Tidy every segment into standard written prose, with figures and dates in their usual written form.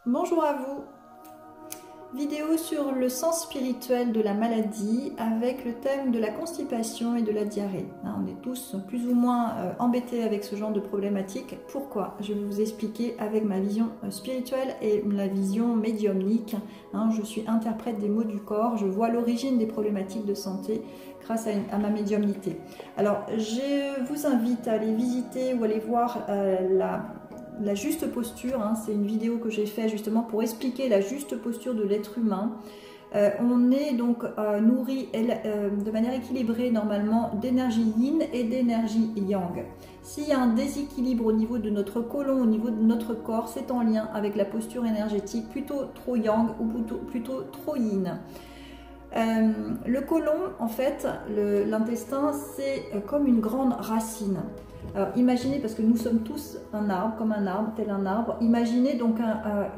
Bonjour à vous. Vidéo sur le sens spirituel de la maladie avec le thème de la constipation et de la diarrhée. On est tous plus ou moins embêtés avec ce genre de problématique. Pourquoi? Je vais vous expliquer avec ma vision spirituelle et la vision médiumnique. Je suis interprète des mots du corps, je vois l'origine des problématiques de santé grâce à ma médiumnité. Alors, je vous invite à aller visiter ou aller voir la juste posture, c'est une vidéo que j'ai faite justement pour expliquer la juste posture de l'être humain. On est donc nourri de manière équilibrée normalement d'énergie yin et d'énergie yang. S'il y a un déséquilibre au niveau de notre côlon, au niveau de notre corps, c'est en lien avec la posture énergétique plutôt trop yang ou plutôt trop yin. Le côlon, en fait, l'intestin, c'est comme une grande racine. Alors imaginez, parce que nous sommes tous un arbre, comme un arbre, tel un arbre, imaginez donc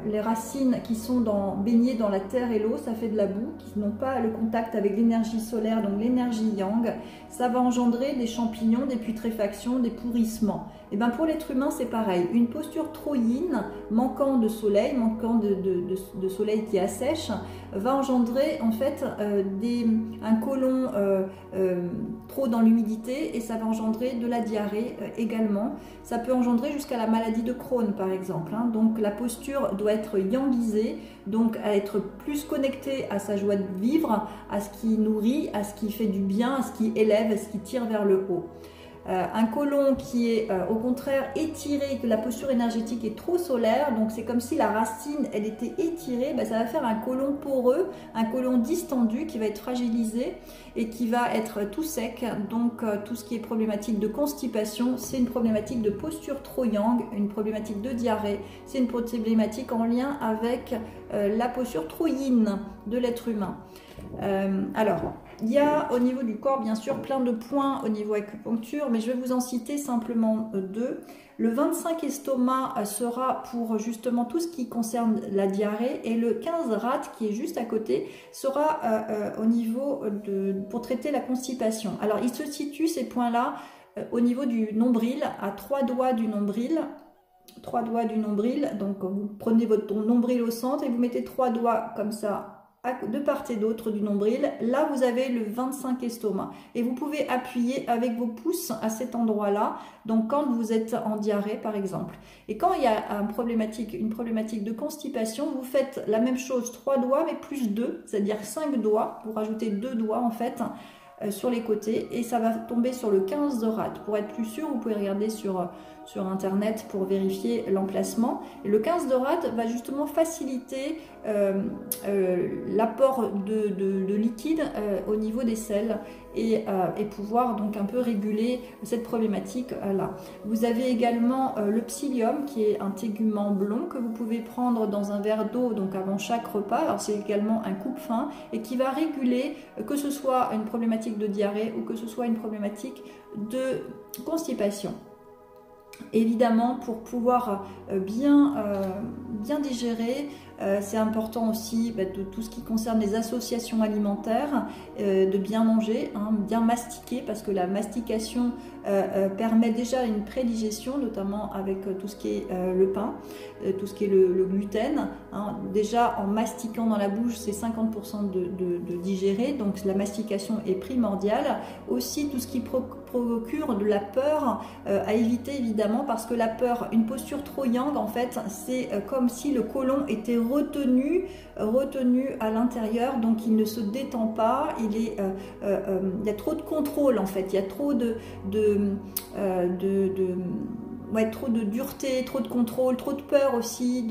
les racines qui sont baignées dans la terre et l'eau, ça fait de la boue, qui n'ont pas le contact avec l'énergie solaire, donc l'énergie yang, ça va engendrer des champignons, des putréfactions, des pourrissements. Et bien pour l'être humain c'est pareil, une posture trop yin, manquant de soleil, manquant de soleil qui assèche, va engendrer en fait un côlon trop dans l'humidité et ça va engendrer de la diarrhée également. Ça peut engendrer jusqu'à la maladie de Crohn par exemple. Donc la posture doit être yangisée, donc à être plus connectée à sa joie de vivre, à ce qui nourrit, à ce qui fait du bien, à ce qui élève, à ce qui tire vers le haut. Un côlon qui est au contraire étiré, que la posture énergétique est trop solaire, donc c'est comme si la racine elle était étirée, ça va faire un côlon poreux, un côlon distendu qui va être fragilisé et qui va être tout sec. Donc tout ce qui est problématique de constipation, c'est une problématique de posture trop yang, une problématique de diarrhée, c'est une problématique en lien avec la posture trop yin de l'être humain. Alors, il y a au niveau du corps bien sûr plein de points au niveau acupuncture, mais je vais vous en citer simplement deux. Le 25 estomac sera pour justement tout ce qui concerne la diarrhée et le 15 rate qui est juste à côté sera au niveau pour traiter la constipation. Alors il se situe ces points-là au niveau du nombril, à 3 doigts du nombril. 3 doigts du nombril, donc vous prenez votre nombril au centre et vous mettez 3 doigts comme ça de part et d'autre du nombril. Là vous avez le 25 estomac et vous pouvez appuyer avec vos pouces à cet endroit là, donc quand vous êtes en diarrhée par exemple. Et quand il y a une problématique de constipation, vous faites la même chose, 3 doigts mais plus 2, c'est-à-dire 5 doigts, vous rajoutez 2 doigts en fait sur les côtés et ça va tomber sur le 15 de rate. Pour être plus sûr, vous pouvez regarder sur internet pour vérifier l'emplacement. Et le 15 de rate va justement faciliter l'apport de liquide au niveau des selles et pouvoir donc un peu réguler cette problématique là. Vous avez également le psyllium qui est un tégument blond que vous pouvez prendre dans un verre d'eau donc avant chaque repas. Alors c'est également un coupe-faim et qui va réguler que ce soit une problématique de diarrhée ou que ce soit une problématique de constipation. Évidemment, pour pouvoir bien digérer, c'est important aussi de tout ce qui concerne les associations alimentaires, de bien manger, bien mastiquer, parce que la mastication permet déjà une prédigestion, notamment avec tout ce qui est le pain, tout ce qui est le gluten. Déjà, en mastiquant dans la bouche, c'est 50% de digérer, donc la mastication est primordiale. Aussi, tout ce qui procure de la peur à éviter évidemment, parce que la peur, une posture trop yang en fait, c'est comme si le côlon était retenu à l'intérieur, donc il ne se détend pas, il y a trop de contrôle en fait, il y a trop trop de dureté, trop de contrôle, trop de peur aussi,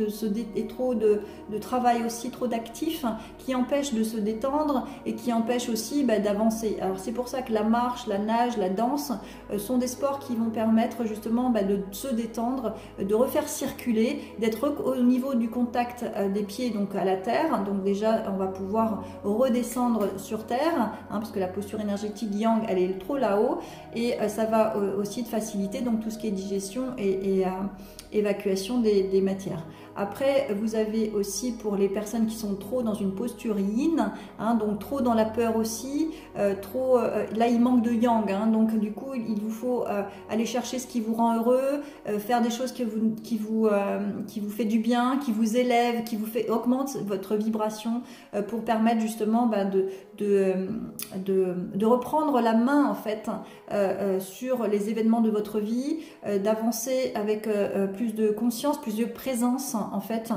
et trop de travail aussi, trop d'actifs qui empêchent de se détendre et qui empêchent aussi d'avancer. Alors c'est pour ça que la marche, la nage, la danse sont des sports qui vont permettre justement de se détendre, de refaire circuler, d'être au niveau du contact des pieds donc à la terre. Donc déjà on va pouvoir redescendre sur terre, parce que la posture énergétique yang elle est trop là-haut, et ça va aussi faciliter donc tout ce qui est digestion et évacuation des matières. Après, vous avez aussi pour les personnes qui sont trop dans une posture yin, hein, donc trop dans la peur aussi, trop, là il manque de yang, hein, donc du coup il vous faut aller chercher ce qui vous rend heureux, faire des choses qui vous fait du bien, qui vous élève, qui vous fait augmente votre vibration pour permettre justement de reprendre la main en fait sur les événements de votre vie, d'avancer avec plus de conscience, plus de présence en fait.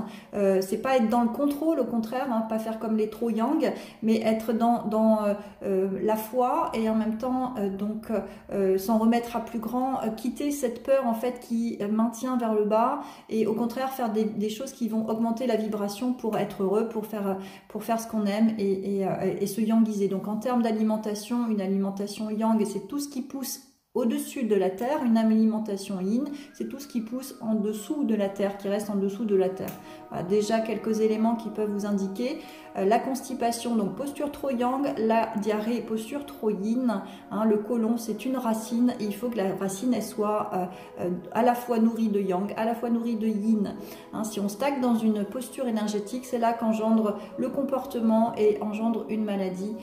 C'est pas être dans le contrôle, au contraire, hein, pas faire comme les trop yang, mais être dans la foi et en même temps s'en remettre à plus grand, quitter cette peur en fait qui maintient vers le bas et au contraire faire des choses qui vont augmenter la vibration pour être heureux, pour faire ce qu'on aime et se yangiser. Donc en termes d'alimentation, une alimentation yang, c'est tout ce qui pousse au-dessus de la terre. Une alimentation yin, c'est tout ce qui pousse en dessous de la terre, qui reste en dessous de la terre. Voilà, déjà quelques éléments qui peuvent vous indiquer. La constipation, donc posture trop yang, la diarrhée, posture trop yin. Hein, le côlon, c'est une racine et il faut que la racine elle soit à la fois nourrie de yang, à la fois nourrie de yin. Hein, si on stagne dans une posture énergétique, c'est là qu'engendre le comportement et engendre une maladie.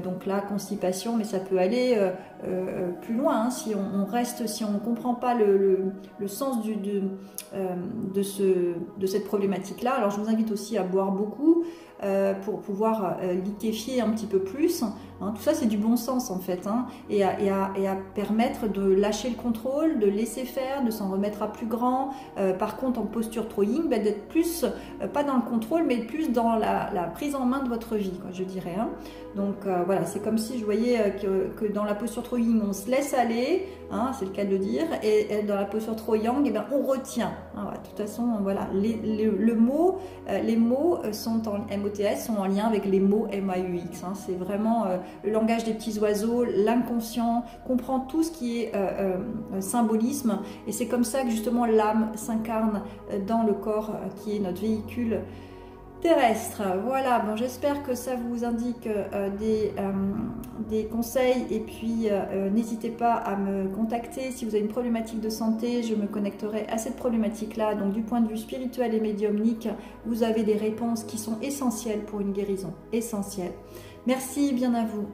Donc la constipation, mais ça peut aller plus loin, hein, si on reste, si on ne comprend pas le sens de cette problématique-là. Alors je vous invite aussi à boire beaucoup pour pouvoir liquéfier un petit peu plus. Hein, tout ça c'est du bon sens en fait, hein, et à permettre de lâcher le contrôle, de laisser faire, de s'en remettre à plus grand. Par contre en posture trop yin, d'être plus, pas dans le contrôle, mais plus dans la prise en main de votre vie, quoi, je dirais. Hein. Donc voilà, c'est comme si je voyais que dans la posture trop yin, on se laisse aller, hein, c'est le cas de le dire, et dans la posture trop yang, et on retient. Hein, voilà, de toute façon, voilà, les mots sont en MOTS, sont en lien avec les mots MAUX. Hein, c'est vraiment le langage des petits oiseaux, l'inconscient, comprend tout ce qui est symbolisme, et c'est comme ça que justement l'âme s'incarne dans le corps qui est notre véhicule terrestre. Voilà, bon, j'espère que ça vous indique des conseils et puis n'hésitez pas à me contacter si vous avez une problématique de santé, je me connecterai à cette problématique là. Donc du point de vue spirituel et médiumnique, vous avez des réponses qui sont essentielles pour une guérison, essentielles. Merci bien à vous.